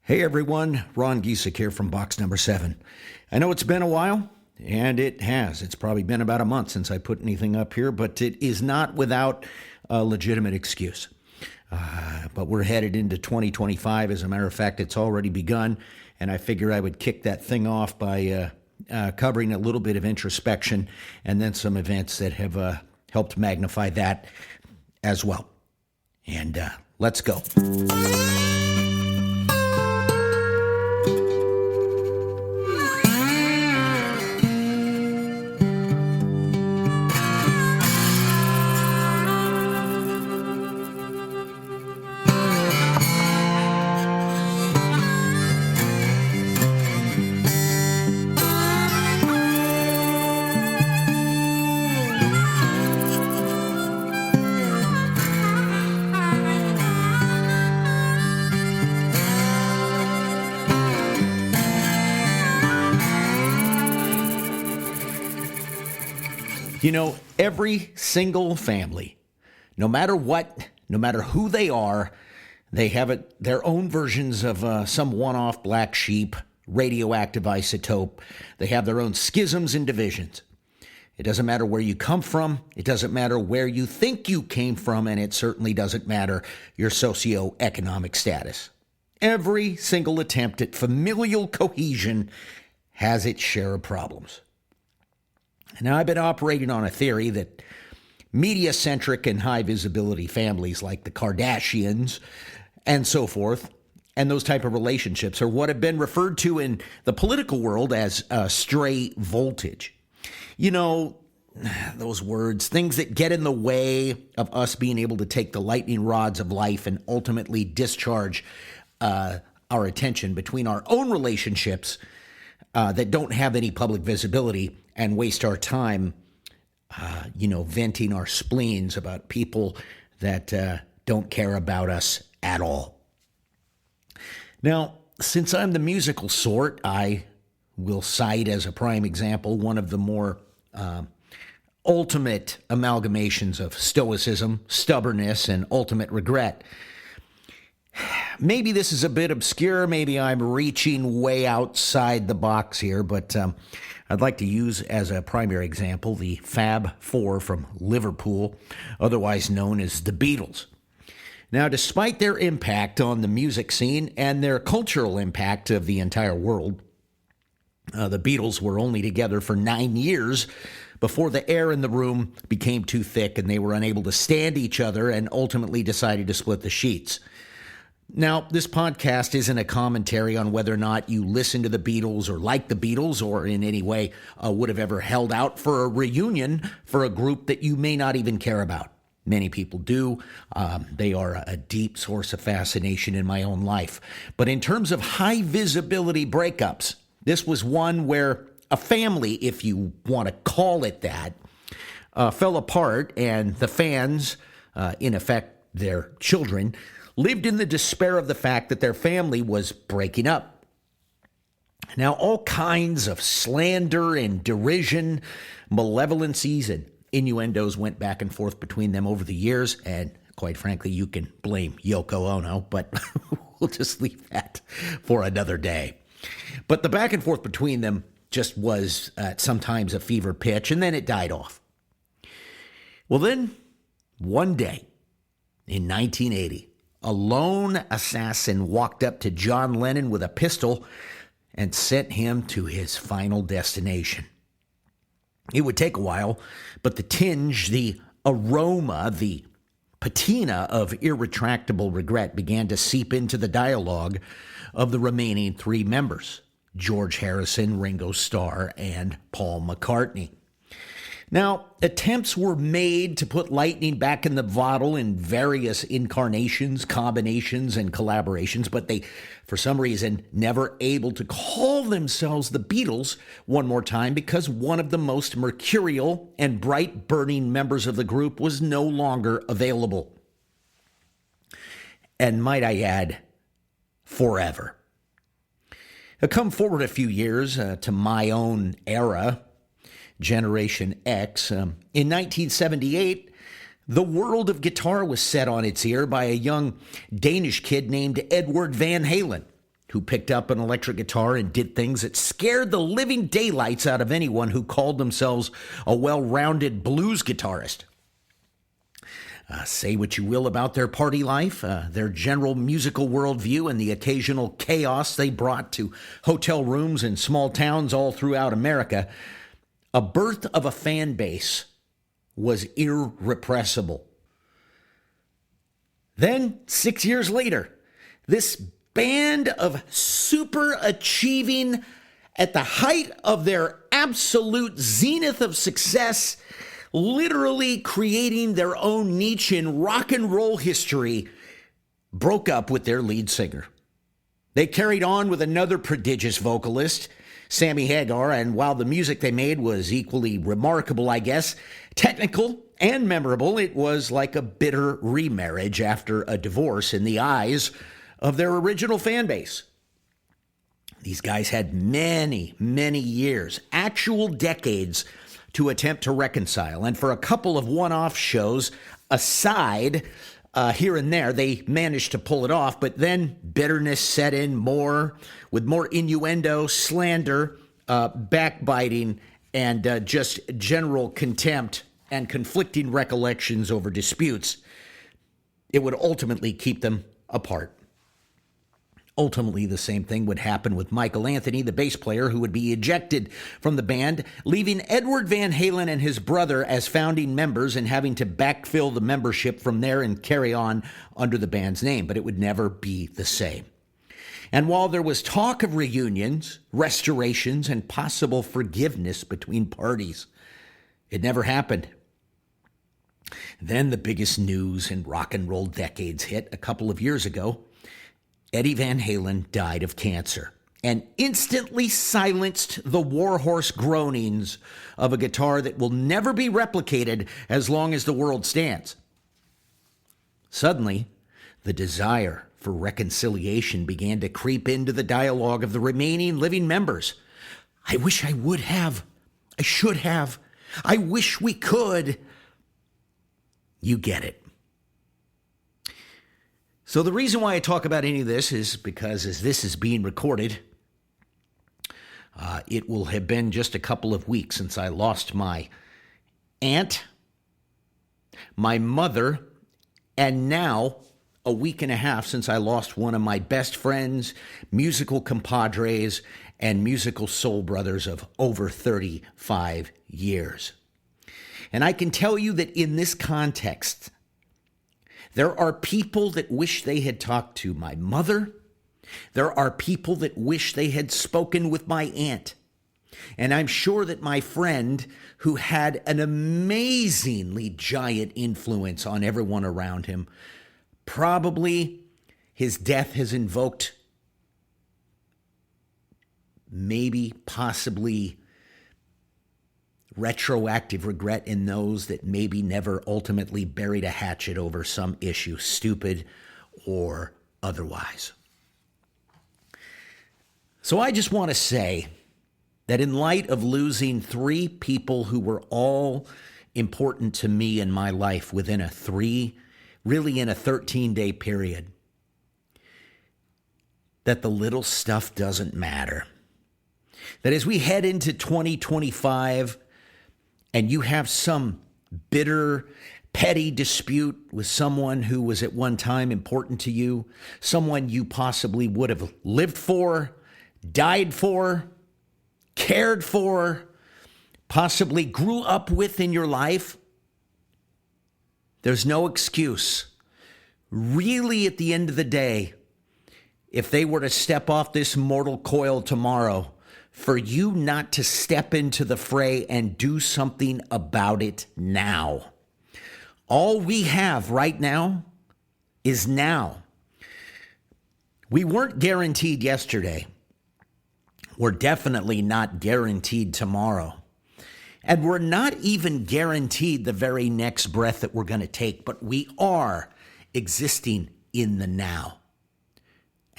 Hey everyone, Ron Giesek here from box number 7. I know it's been a while, and it has. It's probably been about a month since I put anything up here, but it is not without a legitimate excuse. But we're headed into 2025. As a matter of fact, it's already begun, and I figure I would kick that thing off by covering a little bit of introspection and then some events that have helped magnify that as well. And let's go. You know, every single family, no matter what, no matter who they are, they have their own versions of some one-off black sheep, radioactive isotope. They have their own schisms and divisions. It doesn't matter where you come from. It doesn't matter where you think you came from, and it certainly doesn't matter your socioeconomic status. Every single attempt at familial cohesion has its share of problems. Now, I've been operating on a theory that media-centric and high-visibility families like the Kardashians and so forth, and those type of relationships are what have been referred to in the political world as stray voltage. You know, those words, things that get in the way of us being able to take the lightning rods of life and ultimately discharge our attention between our own relationships that don't have any public visibility and waste our time, venting our spleens about people that don't care about us at all. Now, since I'm the musical sort, I will cite as a prime example one of the more ultimate amalgamations of stoicism, stubbornness, and ultimate regret. Maybe this is a bit obscure. Maybe I'm reaching way outside the box here, but I'd like to use as a primary example the Fab Four from Liverpool, otherwise known as the Beatles. Now, despite their impact on the music scene and their cultural impact of the entire world, the Beatles were only together for 9 years before the air in the room became too thick and they were unable to stand each other and ultimately decided to split the sheets. Now, this podcast isn't a commentary on whether or not you listen to the Beatles or like the Beatles or in any way would have ever held out for a reunion for a group that you may not even care about. Many people do. They are a deep source of fascination in my own life. But in terms of high visibility breakups, this was one where a family, if you want to call it that, fell apart, and the fans, in effect their children, lived in the despair of the fact that their family was breaking up. Now, all kinds of slander and derision, malevolencies and innuendos went back and forth between them over the years, and quite frankly, you can blame Yoko Ono, but we'll just leave that for another day. But the back and forth between them just was sometimes a fever pitch, and then it died off. Well, then, one day in 1980, a lone assassin walked up to John Lennon with a pistol and sent him to his final destination. It would take a while, but the tinge, the aroma, the patina of irretractable regret began to seep into the dialogue of the remaining 3 members, George Harrison, Ringo Starr, and Paul McCartney. Now, attempts were made to put lightning back in the bottle in various incarnations, combinations, and collaborations, but they, for some reason, never able to call themselves the Beatles one more time because one of the most mercurial and bright-burning members of the group was no longer available. And might I add, forever. Come forward a few years to my own era, Generation X. In 1978, the world of guitar was set on its ear by a young Danish kid named Edward Van Halen, who picked up an electric guitar and did things that scared the living daylights out of anyone who called themselves a well-rounded blues guitarist. Say what you will about their party life, their general musical worldview, and the occasional chaos they brought to hotel rooms in small towns all throughout America, a birth of a fan base was irrepressible. Then, 6 years later, this band of super achieving, at the height of their absolute zenith of success, literally creating their own niche in rock and roll history, broke up with their lead singer. They carried on with another prodigious vocalist, Sammy Hagar, and while the music they made was equally remarkable, I guess, technical and memorable, it was like a bitter remarriage after a divorce in the eyes of their original fan base. These guys had many, many years, actual decades, to attempt to reconcile. And for a couple of one-off shows aside, here and there, they managed to pull it off. But then bitterness set in with more innuendo, slander, backbiting, and just general contempt and conflicting recollections over disputes. It would ultimately keep them apart. Ultimately, the same thing would happen with Michael Anthony, the bass player, who would be ejected from the band, leaving Edward Van Halen and his brother as founding members and having to backfill the membership from there and carry on under the band's name. But it would never be the same. And while there was talk of reunions, restorations, and possible forgiveness between parties, it never happened. Then the biggest news in rock and roll decades hit a couple of years ago. Eddie Van Halen died of cancer and instantly silenced the warhorse groanings of a guitar that will never be replicated as long as the world stands. Suddenly, the desire for reconciliation began to creep into the dialogue of the remaining living members. I wish I would have. I should have. I wish we could. You get it. So the reason why I talk about any of this is because as this is being recorded, it will have been just a couple of weeks since I lost my aunt, my mother, and now a week and a half since I lost one of my best friends, musical compadres, and musical soul brothers of over 35 years. And I can tell you that in this context, there are people that wish they had talked to my mother. There are people that wish they had spoken with my aunt. And I'm sure that my friend, who had an amazingly giant influence on everyone around him, probably his death has invoked maybe, possibly retroactive regret in those that maybe never ultimately buried a hatchet over some issue, stupid or otherwise. So I just want to say that in light of losing three people who were all important to me in my life within a 13-day period, that the little stuff doesn't matter. That as we head into 2025, and you have some bitter, petty dispute with someone who was at one time important to you, someone you possibly would have lived for, died for, cared for, possibly grew up with in your life, there's no excuse. Really, at the end of the day, if they were to step off this mortal coil tomorrow, for you not to step into the fray and do something about it now. All we have right now is now. We weren't guaranteed yesterday. We're definitely not guaranteed tomorrow. And we're not even guaranteed the very next breath that we're going to take, but we are existing in the now.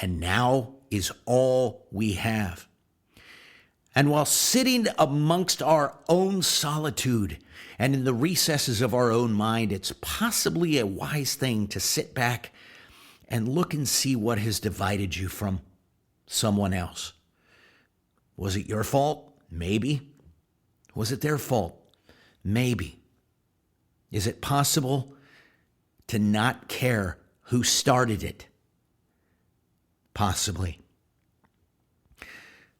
And now is all we have. And while sitting amongst our own solitude and in the recesses of our own mind, it's possibly a wise thing to sit back and look and see what has divided you from someone else. Was it your fault? Maybe. Was it their fault? Maybe. Is it possible to not care who started it? Possibly.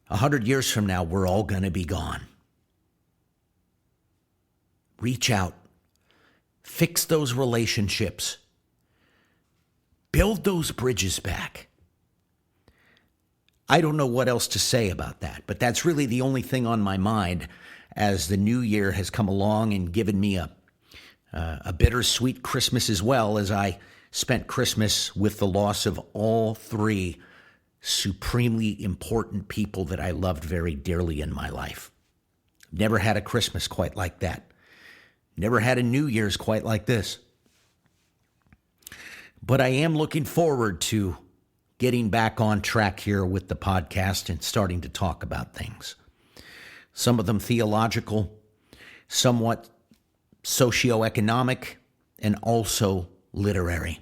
100 years from now, we're all going to be gone. Reach out. Fix those relationships. Build those bridges back. I don't know what else to say about that, but that's really the only thing on my mind as the new year has come along and given me a bittersweet Christmas, as well as I spent Christmas with the loss of all three supremely important people that I loved very dearly in my life. Never had a Christmas quite like that. Never had a New Year's quite like this. But I am looking forward to getting back on track here with the podcast and starting to talk about things. Some of them theological, somewhat socioeconomic, and also literary.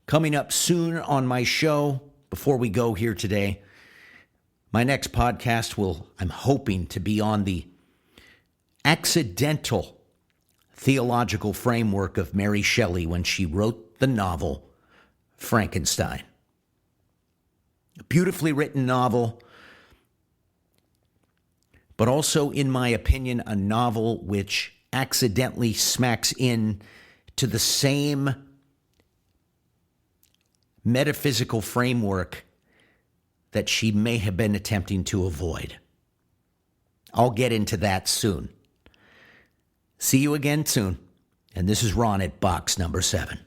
Coming up soon on my show, before we go here today, my next podcast I'm hoping to be on the accidental theological framework of Mary Shelley when she wrote the novel Frankenstein. A beautifully written novel, but also, in my opinion, a novel which accidentally smacks in to the same metaphysical framework that she may have been attempting to avoid. I'll get into that soon. See you again soon. And this is Ron at box number 7.